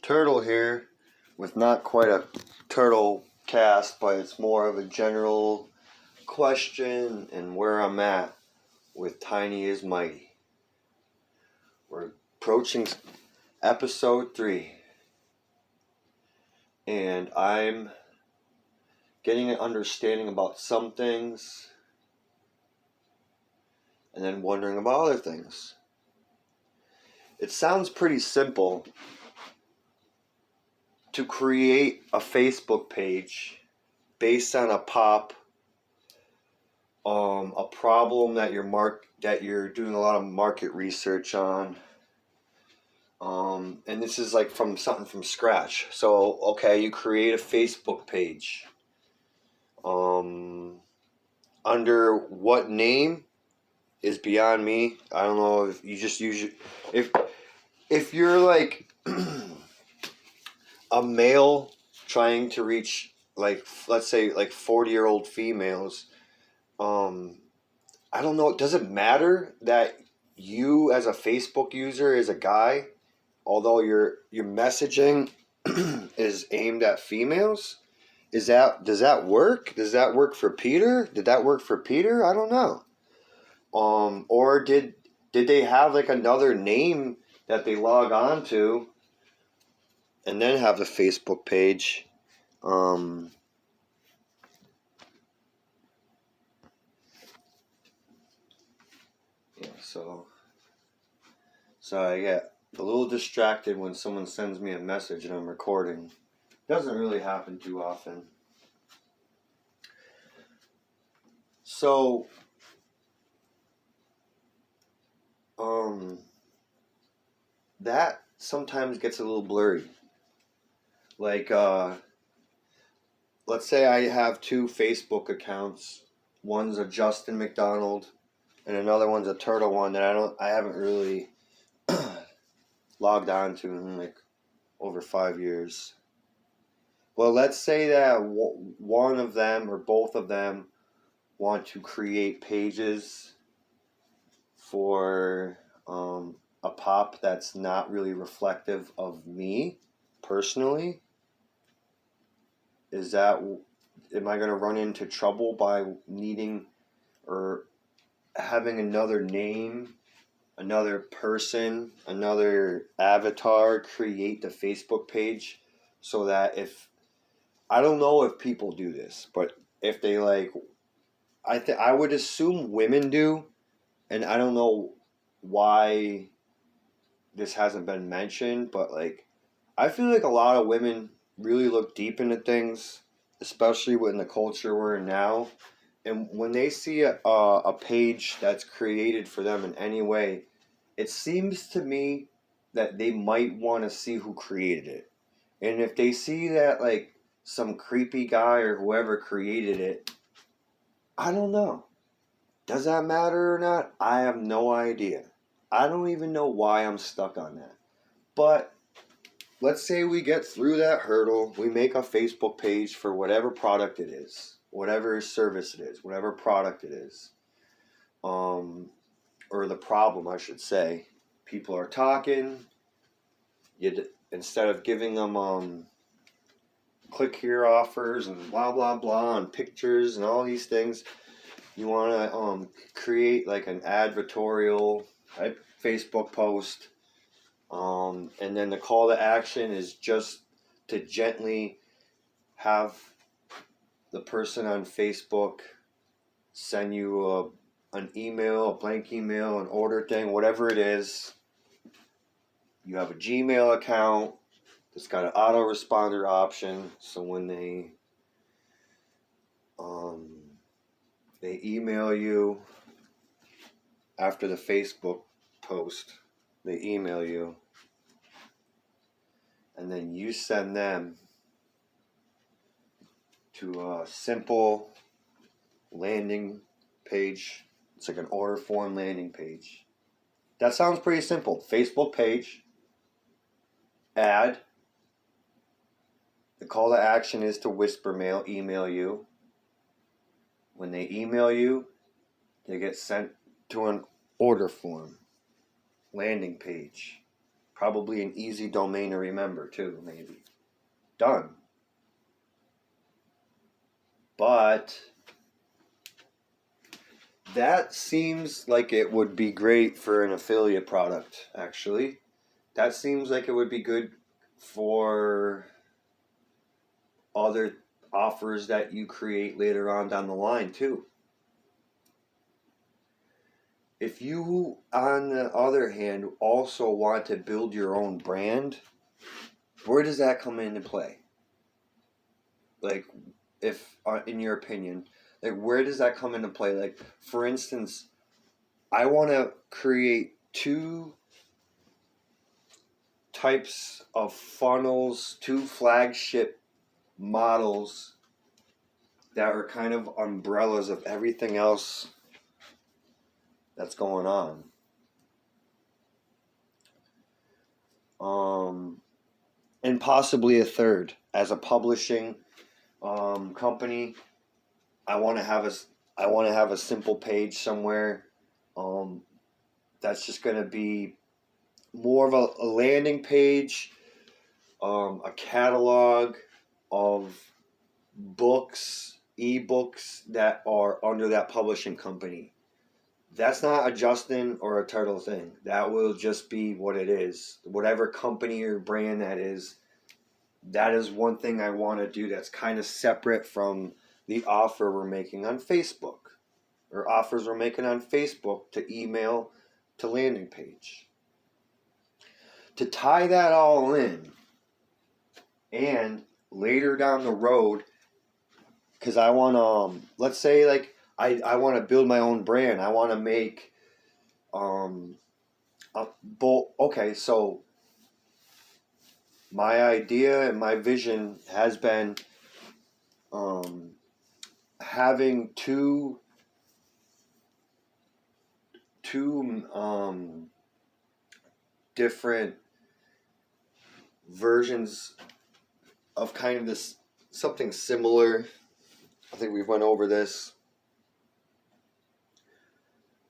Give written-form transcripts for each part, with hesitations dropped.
Turtle here with not quite a turtle cast, but it's more of a general question and where I'm at with Tiny is Mighty. We're approaching episode 3 and I'm getting an understanding about some things and then wondering about other things. It sounds pretty simple to create a Facebook page based on a problem that you're doing a lot of market research on, and this is like from something from scratch. So okay, you create a Facebook page. Under what name is beyond me. I don't know if you just use if you're like a male trying to reach, like, let's say like 40-year-old females. I don't know. Does it matter that you as a Facebook user is a guy, although your messaging is aimed at females? Does that work? Does that work for Peter? Did that work for Peter? I don't know. Or did they have like another name that they log on to and then have the Facebook page? Yeah, so I get a little distracted when someone sends me a message and I'm recording. Doesn't really happen too often. So, that sometimes gets a little blurry. Like, let's say I have 2 Facebook accounts. One's a Justin McDonald and another one's a Turtle one that I haven't really logged on to in like over 5 years. Well, let's say that one of them or both of them want to create pages for a pop that's not really reflective of me personally. Am I going to run into trouble by needing or having another name, another person, another avatar create the Facebook page so that I don't know if people do this, but if they I would assume women do, and I don't know why this hasn't been mentioned, but I feel like a lot of women really look deep into things, especially in the culture we're in now. And when they see a page that's created for them in any way, it seems to me that they might want to see who created it. And if they see that some creepy guy or whoever created it, I don't know. Does that matter or not? I have no idea. I don't even know why I'm stuck on that. But let's say we get through that hurdle. We make a Facebook page for whatever product it is, whatever service it is, whatever product it is. Or the problem, I should say. People are talking. Instead of giving them click here offers and blah, blah, blah, and pictures and all these things, you want to create like an advertorial type Facebook post. And then the call to action is just to gently have the person on Facebook send you an email, a blank email, an order thing, whatever it is. You have a Gmail account that's got an autoresponder option, so when they email you after the Facebook post, they email you, and then you send them to a simple landing page. It's like an order form landing page. That sounds pretty simple. Facebook page, ad. The call to action is to email you. When they email you, they get sent to an order form landing page. Probably an easy domain to remember too, maybe. Done. But that seems like it would be great for an affiliate product, actually. That seems like it would be good for other offers that you create later on down the line, too. If you, on the other hand, also want to build your own brand, where does that come into play? Like, if, in your opinion, like, where does that come into play? Like, for instance, I want to create 2 types of funnels, 2 flagship models that are kind of umbrellas of everything else that's going on. And possibly a third. As a publishing company, I want to have a simple page somewhere that's just going to be more of a landing page, a catalog of books, ebooks that are under that publishing company. That's not a Justin or a Turtle thing. That will just be what it is. Whatever company or brand that is one thing I want to do that's kind of separate from the offer we're making on Facebook, or offers we're making on Facebook to email to landing page. To tie that all in, and later down the road, because I want to, let's say like I want to build my own brand. I want to make, okay, so my idea and my vision has been having two different versions of kind of this, something similar. I think we went over this.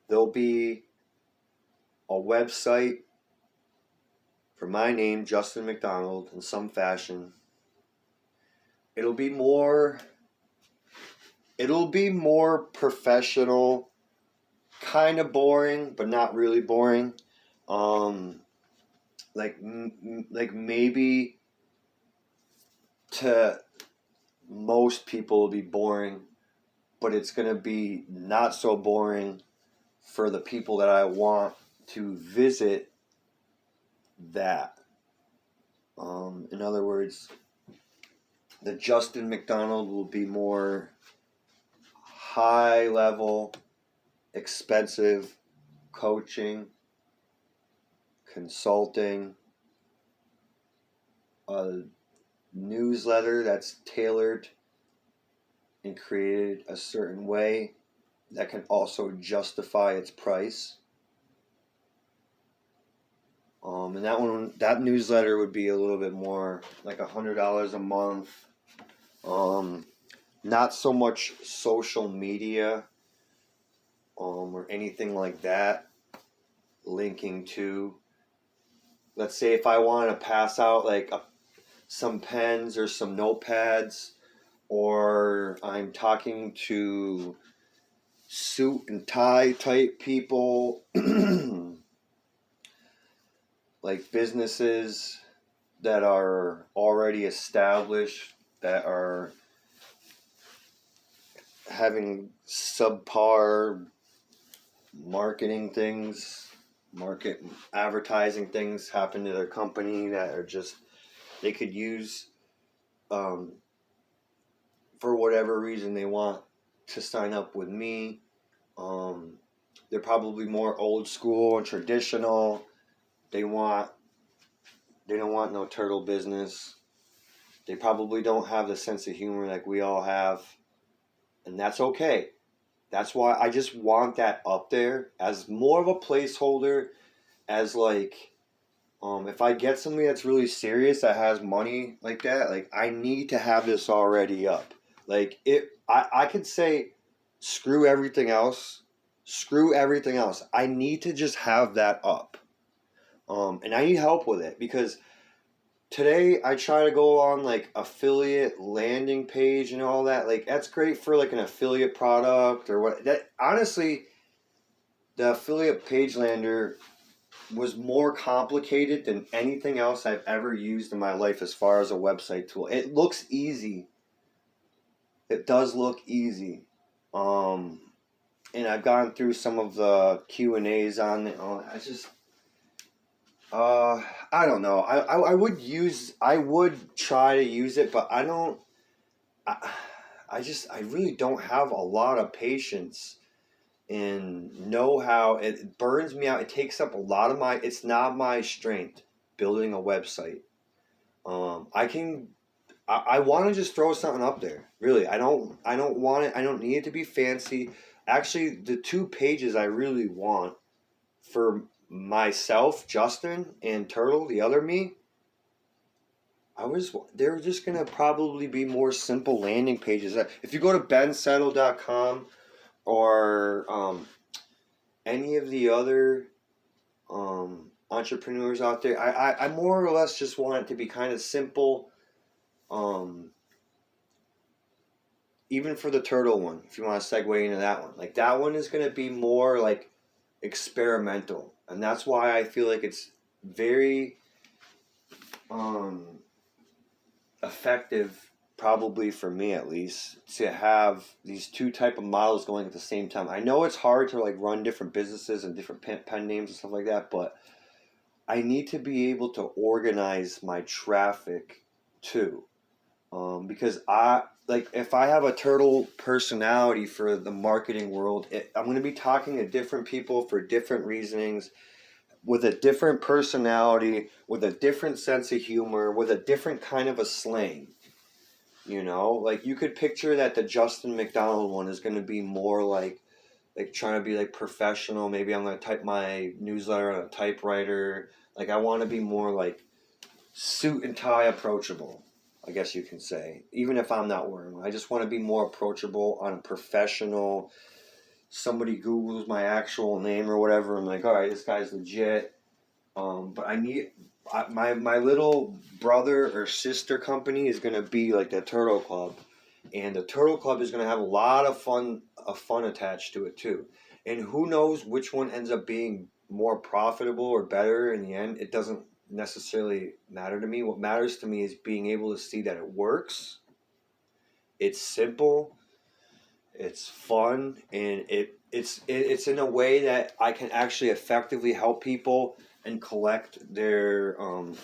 There'll be a website for my name, Justin McDonald, in some fashion. It'll be more professional, kind of boring, but not really boring. Like maybe to most people it'll be boring, but it's gonna be not so boring for the people that I want to visit that. In other words, the Justin McDonald will be more high level, expensive coaching, consulting, a newsletter that's tailored and created a certain way that can also justify its price. And that newsletter would be a little bit more like $100 a month. Not so much social media or anything like that linking to, let's say if I want to pass out like some pens or some notepads, or I'm talking to suit and tie type people, like businesses that are already established, that are having subpar marketing things, advertising things happen to their company that are just, they could use for whatever reason they want to sign up with me. They're probably more old school and traditional. They don't want no turtle business. They probably don't have the sense of humor like we all have. And that's okay. That's why I just want that up there as more of a placeholder, as like, if I get something that's really serious that has money like that, like I need to have this already up. Like I could say, screw everything else. I need to just have that up. And I need help with it because today I try to go on like affiliate landing page and all that. Like that's great for like an affiliate product or what. That honestly, the affiliate page lander was more complicated than anything else I've ever used in my life as far as a website tool. It looks easy. It does look easy. And I've gone through some of the Q&As on it. I just I don't know. I would try to use it, but I don't I really don't have a lot of patience and know how. It burns me out. It takes up a lot of it's not my strength building a website. I want to just throw something up there. Really, I don't want it. I don't need it to be fancy. Actually, the 2 pages I really want for myself, Justin, and Turtle, the other me, they're just gonna probably be more simple landing pages. If you go to bensettle.com or any of the other entrepreneurs out there, I more or less just want it to be kind of simple. Even for the turtle one, if you want to segue into that one, like that one is going to be more like experimental, and that's why I feel like it's very effective, probably for me at least, to have these 2 type of models going at the same time. I know it's hard to like run different businesses and different pen names and stuff like that, but I need to be able to organize my traffic too. Because if I have a turtle personality for the marketing world, I'm going to be talking to different people for different reasonings, with a different personality, with a different sense of humor, with a different kind of a slang. You know, like you could picture that the Justin McDonald one is going to be more like trying to be like professional. Maybe I'm going to type my newsletter on a typewriter. Like I want to be more like suit and tie approachable, I guess you can say. Even if I'm not wearing one, I just want to be more approachable on a professional. Somebody Googles my actual name or whatever, I'm like, all right, this guy's legit. But my little brother or sister company is going to be like the Turtle Club. And the Turtle Club is going to have a lot of fun attached to it too. And who knows which one ends up being more profitable or better in the end. It doesn't necessarily matter to me. What matters to me is being able to see that it works. It's simple. It's fun, and it's in a way that I can actually effectively help people and collect their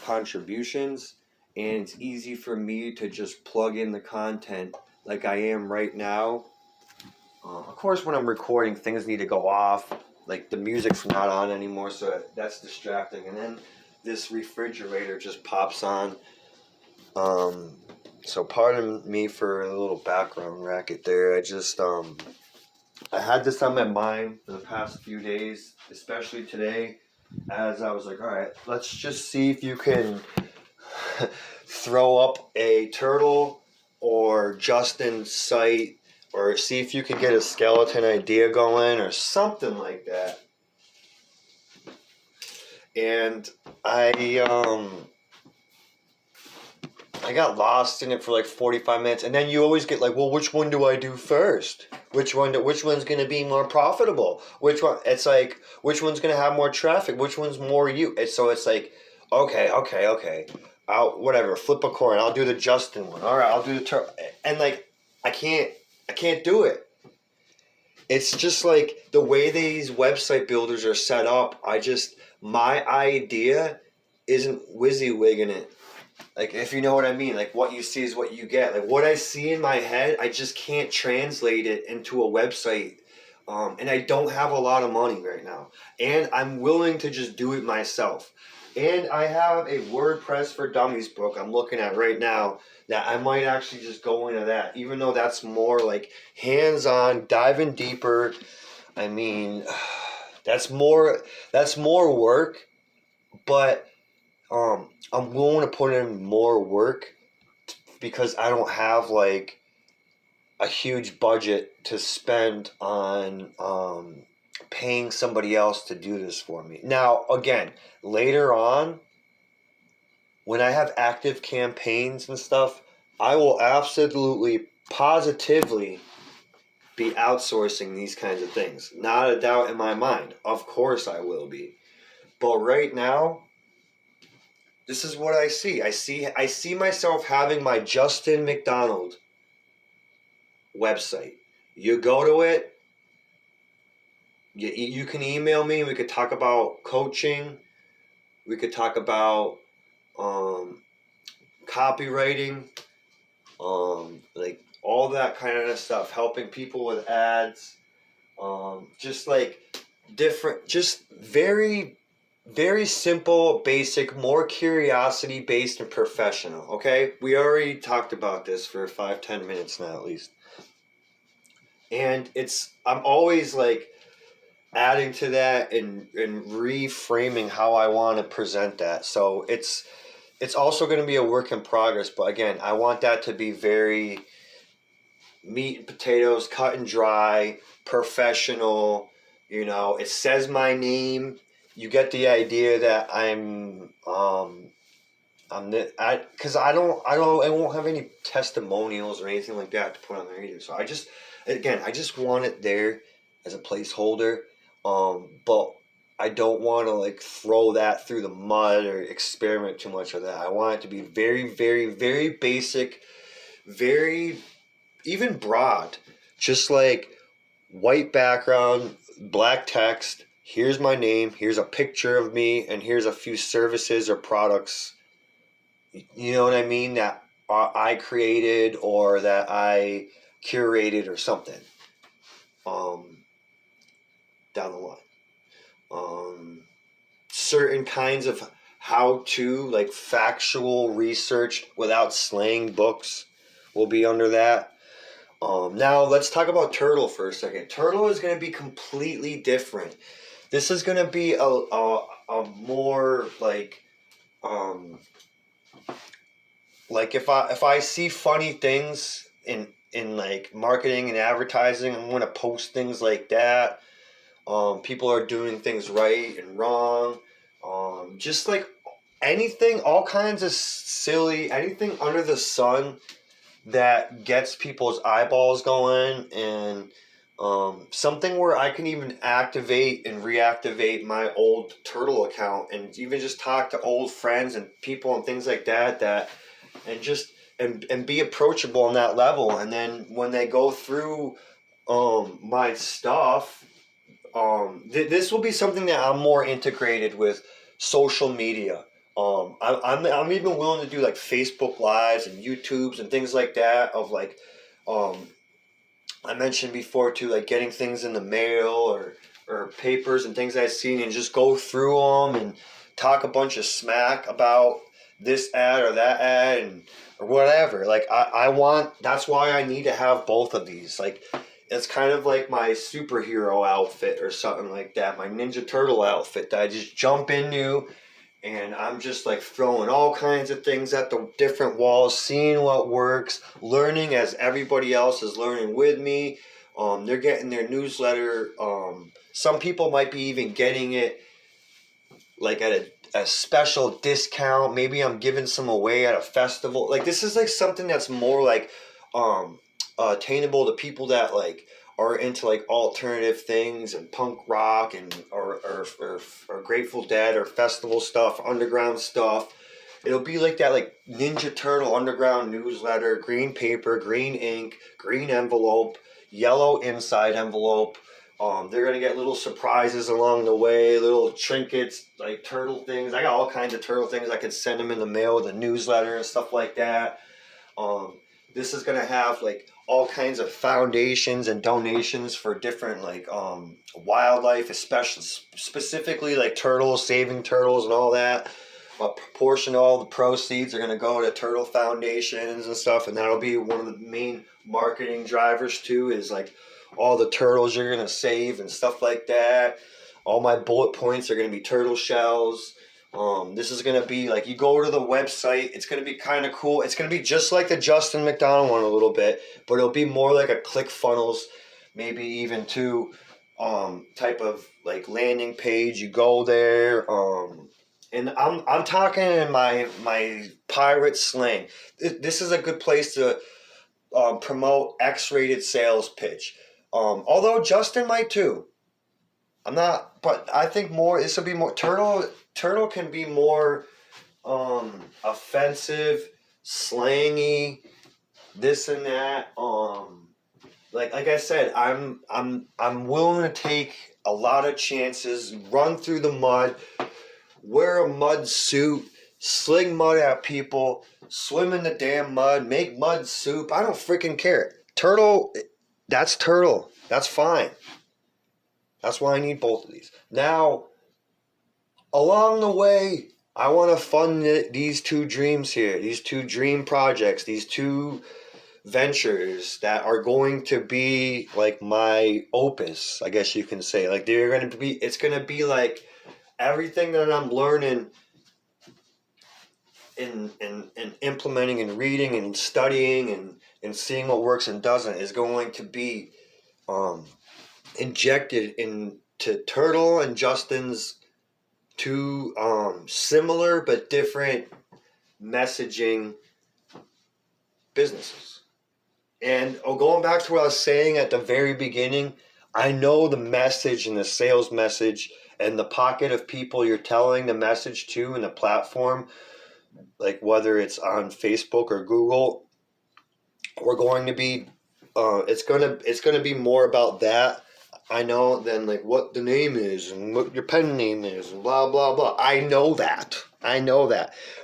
contributions, and it's easy for me to just plug in the content like I am right now. Of course, when I'm recording, things need to go off. Like the music's not on anymore, so that's distracting. And then this refrigerator just pops on. So pardon me for a little background racket there. I had this on my mind for the past few days, especially today, as I was like, all right, let's just see if you can throw up a turtle or Justin's site, or see if you can get a skeleton idea going or something like that. And I got lost in it for like 45 minutes, and then you always get like, well, which one do I do first? Which one's going to be more profitable? Which one? It's like, which one's going to have more traffic? Which one's more you? So it's like, okay. Whatever, flip a coin. I'll do the Justin one. All right, I'll do the and like, I can't do it. It's just like the way these website builders are set up. My idea isn't WYSIWYGing it. Like, if you know what I mean, like what you see is what you get. Like what I see in my head, I just can't translate it into a website. And I don't have a lot of money right now. And I'm willing to just do it myself. And I have a WordPress for Dummies book I'm looking at right now that I might actually just go into that. Even though that's more like hands-on, diving deeper. I mean, that's more work, but I'm willing to put in more work because I don't have like a huge budget to spend on paying somebody else to do this for me. Now, again, later on, when I have active campaigns and stuff, I will absolutely, positively be outsourcing these kinds of things. Not a doubt in my mind. Of course I will be. But right now, this is what I see. I see myself having my Justin McDonald website. You go to it, you can email me, we could talk about coaching, we could talk about copywriting, like all that kind of stuff, helping people with ads, just like different, just very, very simple, basic, more curiosity based and professional. Okay, we already talked about this for 5-10 minutes now at least, and I'm always like adding to that and reframing how I want to present that. So it's also going to be a work in progress, but again, I want that to be very meat and potatoes, cut and dry, professional. You know, it says my name. You get the idea that because I won't have any testimonials or anything like that to put on there either. So I just want it there as a placeholder. But I don't want to like throw that through the mud or experiment too much with that. I want it to be very, very, very basic, very even broad, just like white background, black text. Here's my name. Here's a picture of me, and here's a few services or products. You know what I mean? That I created or that I curated or something. Down the line. Certain kinds of how to, like factual research without slang books, will be under that. Now let's talk about Turtle for a second. Turtle is going to be completely different. This is going to be a more like if I see funny things in like marketing and advertising, I'm going to post things like that. People are doing things right and wrong. Just like anything, all kinds of silly, anything under the sun that gets people's eyeballs going, and something where I can even activate and reactivate my old Turtle account and even just talk to old friends and people and things like that and be approachable on that level. And then when they go through my stuff, this will be something that I'm more integrated with social media. I'm even willing to do like Facebook Lives and YouTubes and things like that of like, I mentioned before too, like getting things in the mail or papers and things I've seen and just go through them and talk a bunch of smack about this ad or that ad and or whatever. Like I want, that's why I need to have both of these. Like it's kind of like my superhero outfit or something like that, my Ninja Turtle outfit that I just jump into. And I'm just like throwing all kinds of things at the different walls, seeing what works, learning as everybody else is learning with me. They're getting their newsletter. Some people might be even getting it like at a special discount. Maybe I'm giving some away at a festival. Like this is like something that's more like attainable to people that like are into like alternative things and punk rock and or Grateful Dead or festival stuff, underground stuff. It'll be like that, like Ninja Turtle underground newsletter, green paper, green ink, green envelope, yellow inside envelope. They're gonna get little surprises along the way, little trinkets, like turtle things. I got all kinds of turtle things. I can send them in the mail with a newsletter and stuff like that. This is gonna have like all kinds of foundations and donations for different like wildlife, especially specifically like turtles, saving turtles and all that. A proportion of all the proceeds are going to go to turtle foundations and stuff, and that'll be one of the main marketing drivers too, is like all the turtles you're going to save and stuff like that. All my bullet points are going to be turtle shells. This is going to be like, you go to the website, it's going to be kind of cool. It's going to be just like the Justin McDonald one a little bit, but it'll be more like a ClickFunnels, maybe even too, type of like landing page. You go there, and I'm talking in my pirate slang. This is a good place to promote X-rated sales pitch. Although Justin might too. I'm not, but I think more. This will be more Turtle can be more offensive, slangy, this and that. Like I said, I'm willing to take a lot of chances, run through the mud, wear a mud suit, sling mud at people, swim in the damn mud, make mud soup. I don't freaking care. That's Turtle. That's fine. That's why I need both of these. Now, along the way, I want to fund these two dreams here, these two dream projects, these two ventures that are going to be like my opus, I guess you can say. Like it's going to be like everything that I'm learning and implementing and reading and studying and seeing what works and doesn't is going to be injected into Turtle and Justin's two similar but different messaging businesses. And going back to what I was saying at the very beginning, I know the message and the sales message and the pocket of people you're telling the message to and the platform, like whether it's on Facebook or Google, we're going to be it's gonna be more about that, I know, than like what the name is and what your pen name is and blah blah blah. I know that.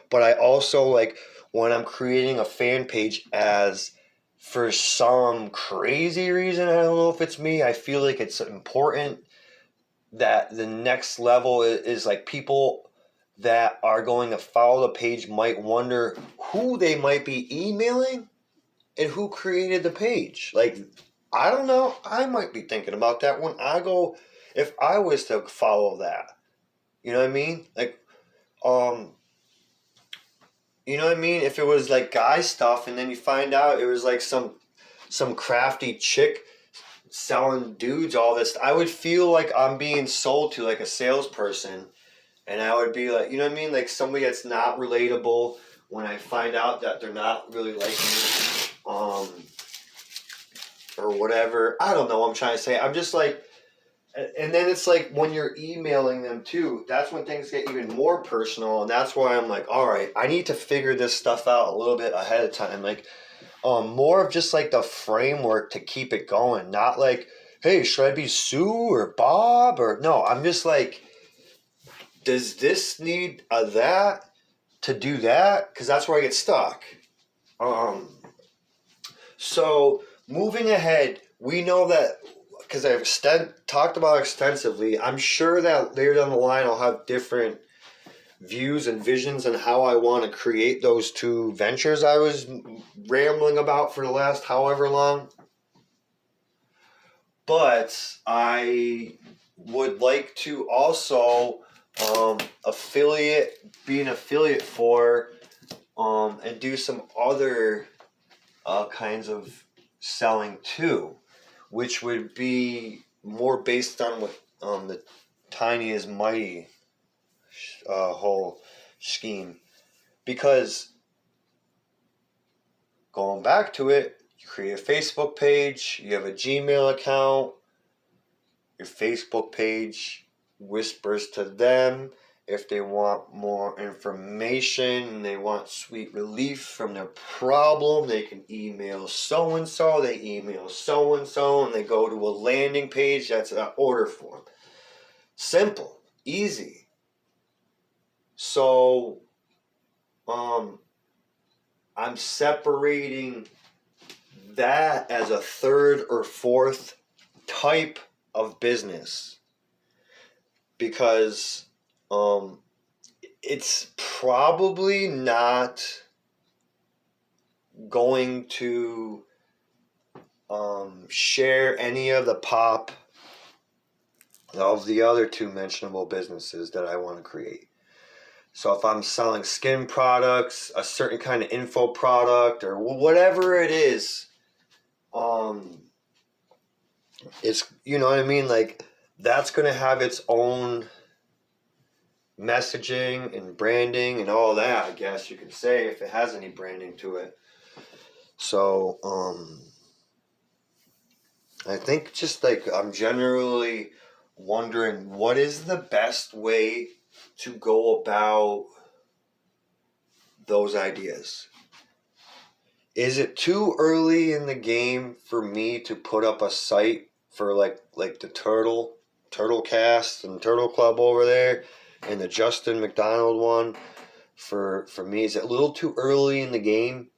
But I also, like, when I'm creating a fan page, as for some crazy reason, I don't know if it's me, I feel like it's important that the next level is like people that are going to follow the page might wonder who they might be emailing and who created the page. Like, I don't know. I might be thinking about that when I go, if I was to follow that. You know what I mean? Like, you know what I mean? If it was like guy stuff and then you find out it was like some crafty chick selling dudes all this, I would feel like I'm being sold to like a salesperson, and I would be like, you know what I mean? Like somebody that's not relatable when I find out that they're not really like me, or whatever. I don't know what I'm trying to say. I'm just like, and then it's like when you're emailing them too, that's when things get even more personal, and that's why I'm like, all right, I need to figure this stuff out a little bit ahead of time. Like, more of just like the framework to keep it going, not like, hey, should I be Sue or Bob or no? I'm just like, does this need a that to do that? Because that's where I get stuck. So moving ahead, we know that because I've talked about extensively. I'm sure that later down the line I'll have different views and visions on how I want to create those two ventures I was rambling about for the last however long. But I would like to also be an affiliate for and do some other kinds of selling too, which would be more based on what the tiny is mighty whole scheme. Because going back to it, you create a Facebook page, you have a Gmail account, your Facebook page whispers to them if they want more information and they want sweet relief from their problem. They can email so-and-so, they email so-and-so, and they go to a landing page that's an order form. Simple, easy. So, I'm separating that as a third or fourth type of business because it's probably not going to share any of the pop of the other two mentionable businesses that I want to create. So if I'm selling skin products, a certain kind of info product, or whatever it is, it's, you know what I mean? Like, that's going to have its own messaging and branding and all that, I guess you could say, if it has any branding to it. So, I think just like I'm generally wondering what is the best way to go about those ideas. Is it too early in the game for me to put up a site for like the Turtle Cast and Turtle Club over there, and the Justin McDonald one for me? Is it a little too early in the game?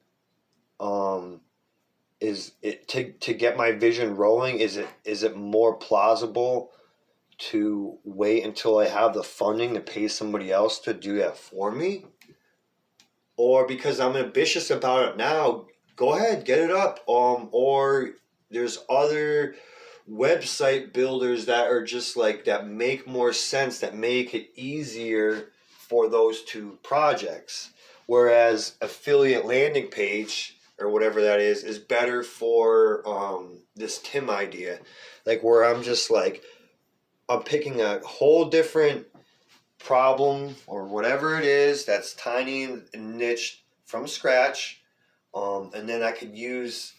Is it to get my vision rolling? Is it more plausible to wait until I have the funding to pay somebody else to do that for me? Or because I'm ambitious about it now, go ahead, get it up. Or there's other website builders that are just like that make more sense, that make it easier for those two projects. Whereas affiliate landing page or whatever that is better for this Tim idea. Like where I'm just like I'm picking a whole different problem or whatever it is that's tiny and niche from scratch, and then I could use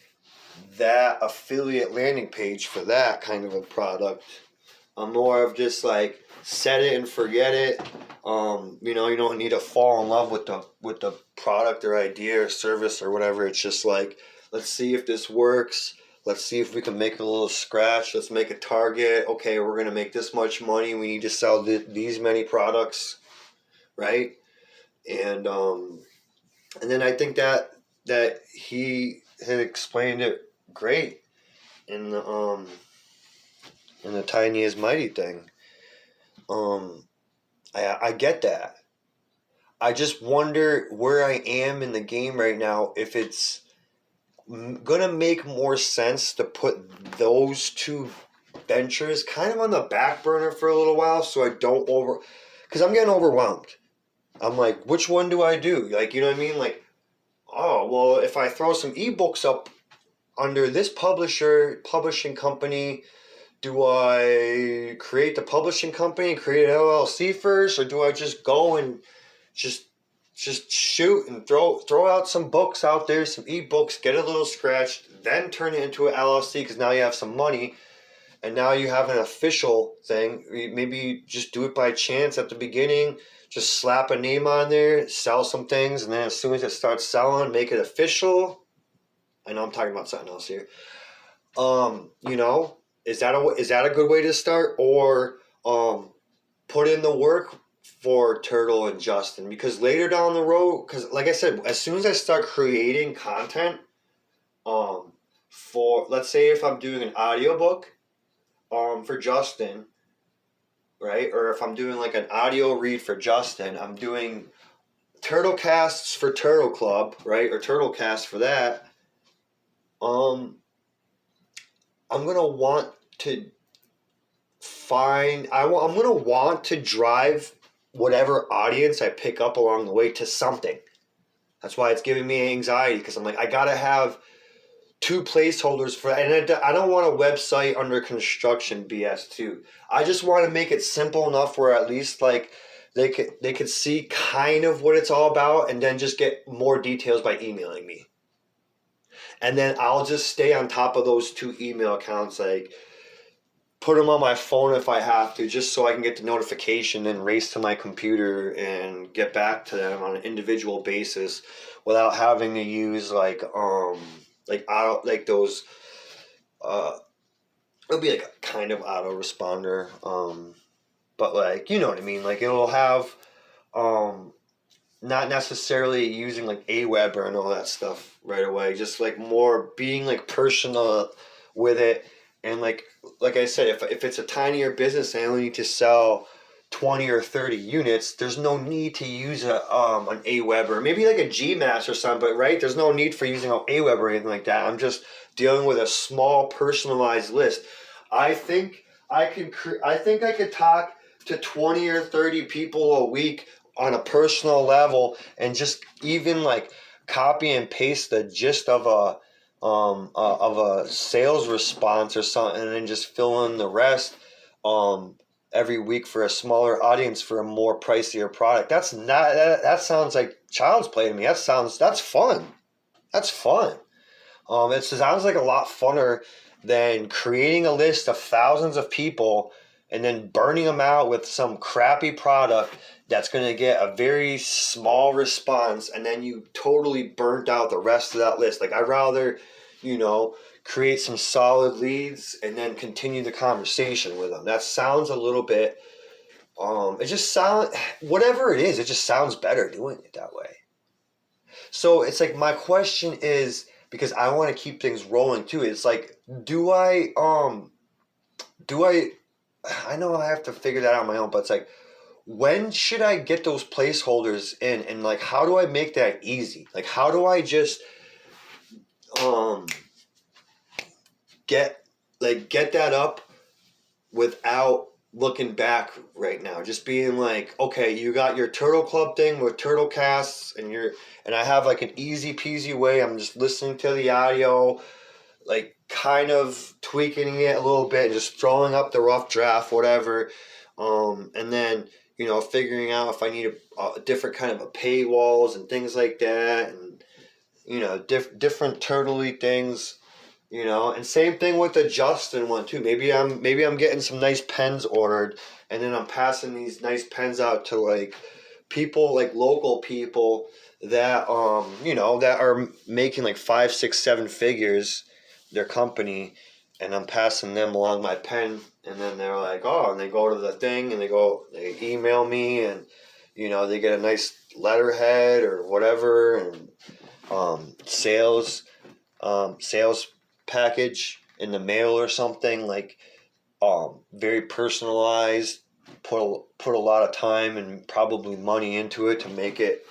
that affiliate landing page for that kind of a product. I'm more of just like set it and forget it. You don't need to fall in love with the product or idea or service or whatever. It's just like, let's see if this works. Let's see if we can make a little scratch. Let's make a target. Okay, we're going to make this much money. We need to sell these many products, right? And then I think that he had explained it great in the tiny is mighty thing. I get that. I just wonder where I am in the game right now, if it's gonna make more sense to put those two ventures kind of on the back burner for a little while, so I don't because I'm getting overwhelmed. I'm like, which one do I do? Like, you know what I mean? Like, oh, well, if I throw some ebooks up under this publishing company, do I create the publishing company, create an LLC first, or do I just go and just shoot and throw out some books out there, some ebooks, get a little scratched, then turn it into an LLC because now you have some money and now you have an official thing. Maybe just do it by chance at the beginning, just slap a name on there, sell some things, and then as soon as it starts selling, make it official. I know I'm talking about something else here. Is that a good way to start, or put in the work for Turtle and Justin? Because later down the road, because like I said, as soon as I start creating content, for, let's say if I'm doing an audiobook for Justin, right, or if I'm doing like an audio read for Justin, I'm doing Turtle Casts for Turtle Club, right, or Turtle Cast for that. I'm gonna want to I'm gonna want to drive whatever audience I pick up along the way to something. That's why it's giving me anxiety, because I'm like, I gotta have two placeholders for, and I don't want a website under construction BS too. I just want to make it simple enough where at least like they could see kind of what it's all about, and then just get more details by emailing me. And then I'll just stay on top of those two email accounts, like put them on my phone if I have to, just so I can get the notification and race to my computer and get back to them on an individual basis without having to use like those it'll be like a kind of autoresponder, but like, you know what I mean, like it'll have not necessarily using like Aweber and all that stuff right away, just like more being like personal with it. And like I said, if it's a tinier business and I only need to sell 20 or 30 units, there's no need to use an Aweber, maybe like a GMAS or something, but right, there's no need for using an Aweber or anything like that. I'm just dealing with a small personalized list. I think I could talk to 20 or 30 people a week on a personal level, and just even like copy and paste the gist of of a sales response or something, and then just fill in the rest every week for a smaller audience for a more pricier product. That's not that sounds like child's play to me. That's fun. That's fun. It sounds like a lot funner than creating a list of thousands of people and then burning them out with some crappy product that's going to get a very small response, and then you totally burnt out the rest of that list. Like, I'd rather, create some solid leads and then continue the conversation with them. That sounds a little bit, it just sounds, whatever it is, it just sounds better doing it that way. So it's like, my question is, because I want to keep things rolling too. It's like, I know I have to figure that out on my own, but it's like, when should I get those placeholders in? And like, how do I make that easy? Like, how do I just, get that up without looking back right now? Just being like, okay, you got your Turtle Club thing with Turtle Casts, and I have like an easy peasy way. I'm just listening to the audio, like kind of tweaking it a little bit, just throwing up the rough draft, whatever. And then, figuring out if I need a different kind of a paywalls and things like that, and, different turtley things. And same thing with the Justin one too. Maybe I'm getting some nice pens ordered, and then I'm passing these nice pens out to like people, like local people that that are making like 5, 6, 7 figures, their company, and I'm passing them along my pen, and then they're like, oh, and they go to the thing and they email me, and they get a nice letterhead or whatever, and sales package in the mail or something, like very personalized, put a lot of time and probably money into it to make it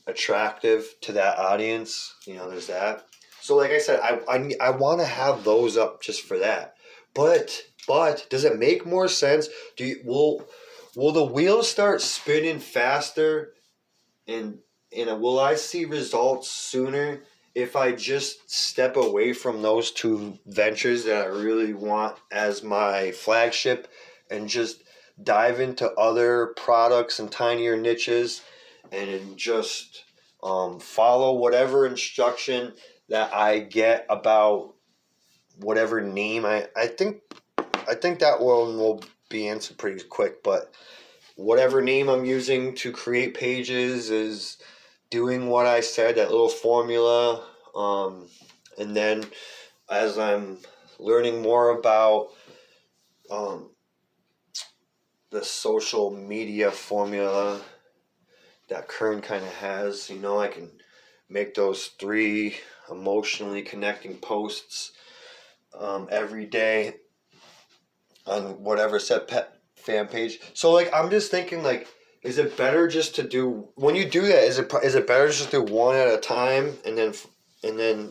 attractive to that audience. There's that. So like I said, I want to have those up just for that. But does it make more sense? Will the wheels start spinning faster, and will I see results sooner if I just step away from those two ventures that I really want as my flagship and just dive into other products and tinier niches, and just follow whatever instruction that I get about whatever name? I think that one will be answered pretty quick, but whatever name I'm using to create pages is doing what I said, that little formula. And then as I'm learning more about the social media formula that Kern kind of has, I can make those 3 emotionally connecting posts every day on whatever set pet fan page. So like, I'm just thinking, like, is it better just to do, when you do that, is it better just to do one at a time, and then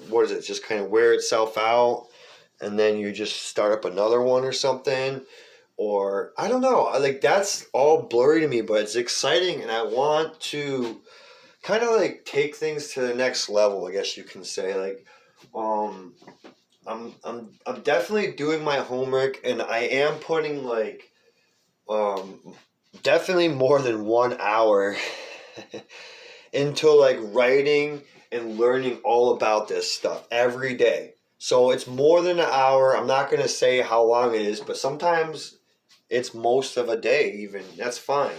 what is it, just kind of wear itself out, and then you just start up another one or something? Or I don't know, like, that's all blurry to me, but it's exciting, and I want to kind of like take things to the next level, I guess you can say. Like, I'm definitely doing my homework, and I am putting like definitely more than 1 hour into like writing and learning all about this stuff every day. So it's more than an hour. I'm not going to say how long it is, but sometimes it's most of a day even. That's fine.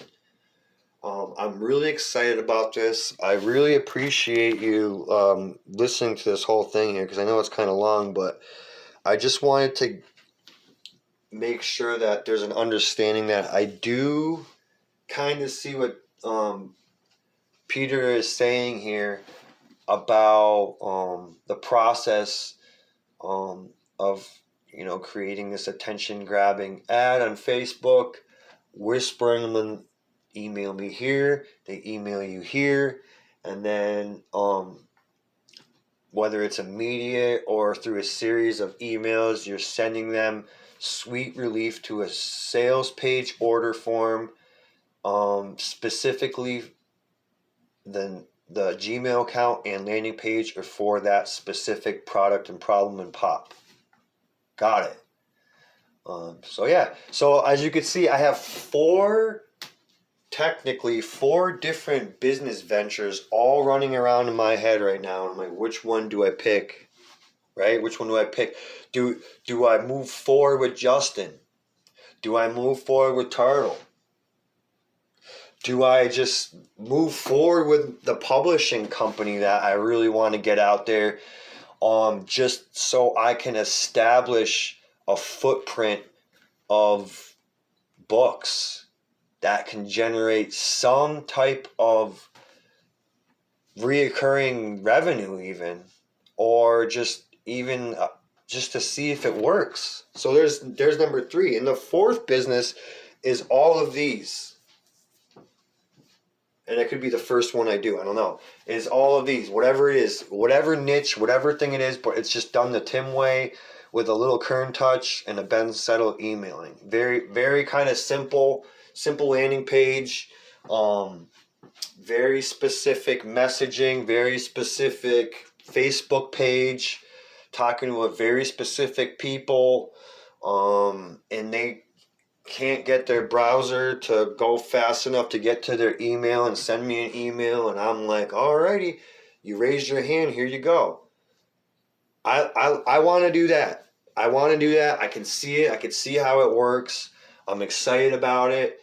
I'm really excited about this. I really appreciate you listening to this whole thing here, because I know it's kind of long, but I just wanted to make sure that there's an understanding that I do kind of see what Peter is saying here about the process of creating this attention grabbing ad on Facebook, whispering them, email me here, they email you here, and then whether it's immediate or through a series of emails, you're sending them sweet relief to a sales page order form, specifically then the Gmail account and landing page are for that specific product and problem and pop. Got it. So as you can see, I have technically four different business ventures all running around in my head right now. I'm like, which one do I pick? Right? Which one do I pick? Do I move forward with Justin? Do I move forward with Turtle? Do I just move forward with the publishing company that I really want to get out there, just so I can establish a footprint of books that can generate some type of reoccurring revenue, even, or just to see if it works. So there's number 3. And the fourth business is all of these. And it could be the first one I do, I don't know. Is all of these, whatever it is, whatever niche, whatever thing it is, but it's just done the Tim way with a little Kern touch and a Ben Settle emailing. Very, very kind of simple landing page. Very specific messaging, very specific Facebook page, talking to very specific people, and they can't get their browser to go fast enough to get to their email and send me an email, and I'm like, alrighty, you raised your hand, here you go. I want to do that. I can see it. I can see how it works. I'm excited about it.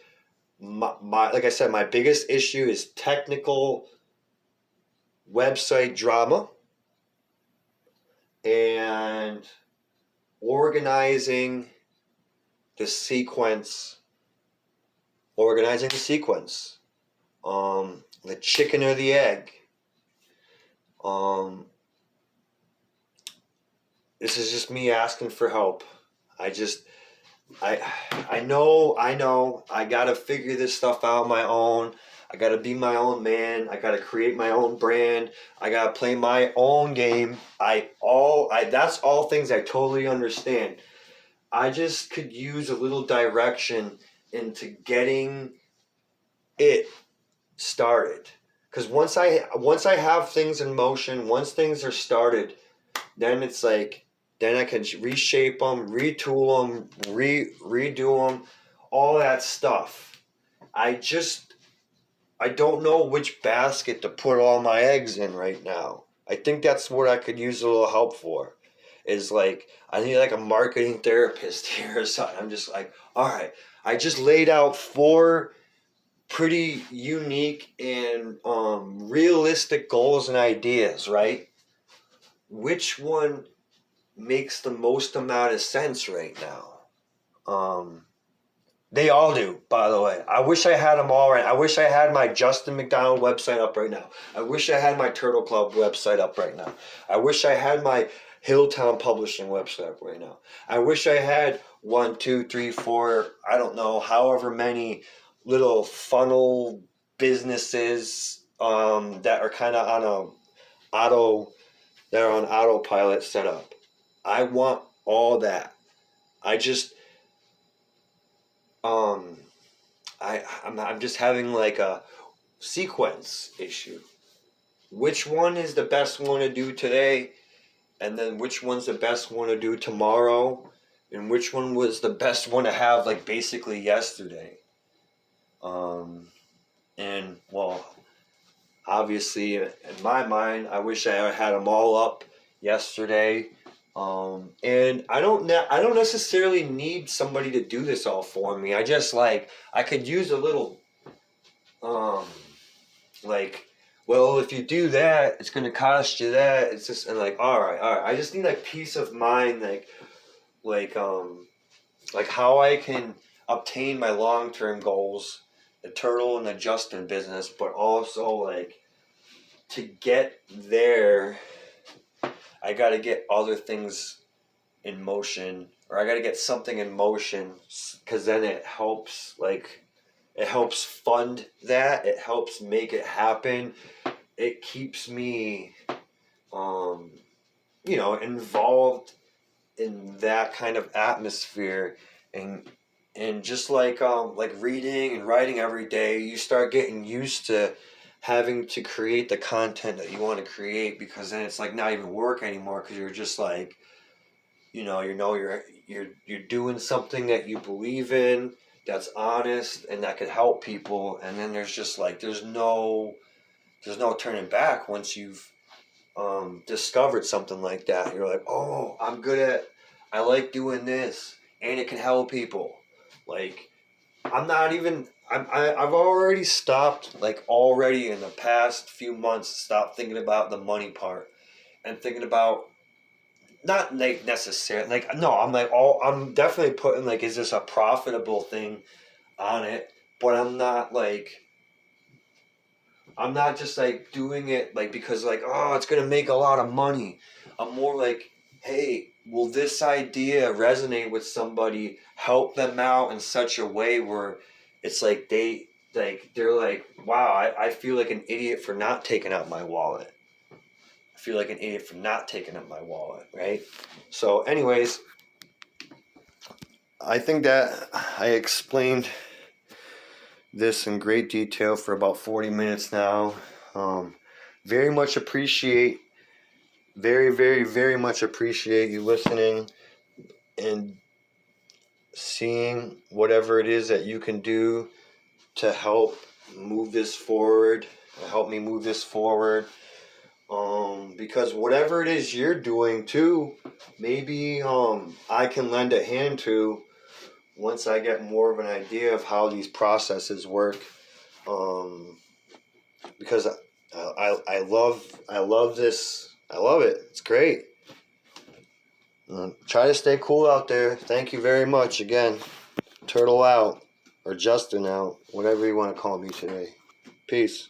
My like I said, my biggest issue is technical website drama and organizing the sequence. The chicken or the egg. This is just me asking for help. I know I gotta figure this stuff out on my own. I gotta be my own man. I gotta create my own brand. I gotta play my own game. That's all things I totally understand. I just could use a little direction into getting it started. Because once I have things in motion, once things are started, then it's like, then I can reshape them, retool them, redo them, all that stuff. I don't know which basket to put all my eggs in right now. I think that's what I could use a little help for. Is like, I need like a marketing therapist here or something. I'm just like, all right, I just laid out 4 pretty unique and realistic goals and ideas, right? Which one makes the most amount of sense right now? They all do, by the way. I wish I had them all right. I wish I had my Justin McDonald website up right now. I wish I had my Turtle Club website up right now. I wish I had my Hilltown Publishing website up right now. I wish I had 1, 2, 3, 4, I don't know, however many little funnel businesses that are kind of on autopilot setup. I want all that. I just I'm just having like a sequence issue. Which one is the best one to do today, and then which one's the best one to do tomorrow, and which one was the best one to have like basically yesterday. And well, obviously in my mind, I wish I had them all up yesterday. And I don't necessarily need somebody to do this all for me. I just I could use a little, well, if you do that, it's going to cost you that. It's just, and all right. I just need peace of mind, like how I can obtain my long-term goals, the Turtle and the Justin business, but also to get there, I got to get other things in motion, or I got to get something in motion, because then it helps fund that. It helps make it happen. It keeps me, involved in that kind of atmosphere, and just like reading and writing every day, you start getting used to having to create the content that you want to create, because then it's like not even work anymore, because you're just like, you're doing something that you believe in, that's honest, and that could help people. And then there's just like there's no turning back once you've discovered something like that. You're like, oh, I like doing this, and it can help people. Like, I've already stopped, like already in the past few months, stopped thinking about the money part and thinking about, not like necessarily, like, no, I'm definitely putting like, is this a profitable thing on it? But I'm not just like doing it like because like, oh, it's gonna make a lot of money. I'm more like, hey, will this idea resonate with somebody, help them out in such a way where it's like they're like, wow, I feel like an idiot for not taking out my wallet. I feel like an idiot for not taking out my wallet, right? So anyways, I think that I explained this in great detail for about 40 minutes now. Very much appreciate, very, very, very much appreciate you listening and seeing whatever it is that you can do to help move this forward, help me move this forward. Because whatever it is you're doing too, maybe I can lend a hand to once I get more of an idea of how these processes work. Because I love this. I love it. It's great. Try to stay cool out there. Thank you very much. Again, Turtle out, or Justin out, whatever you want to call me today. Peace.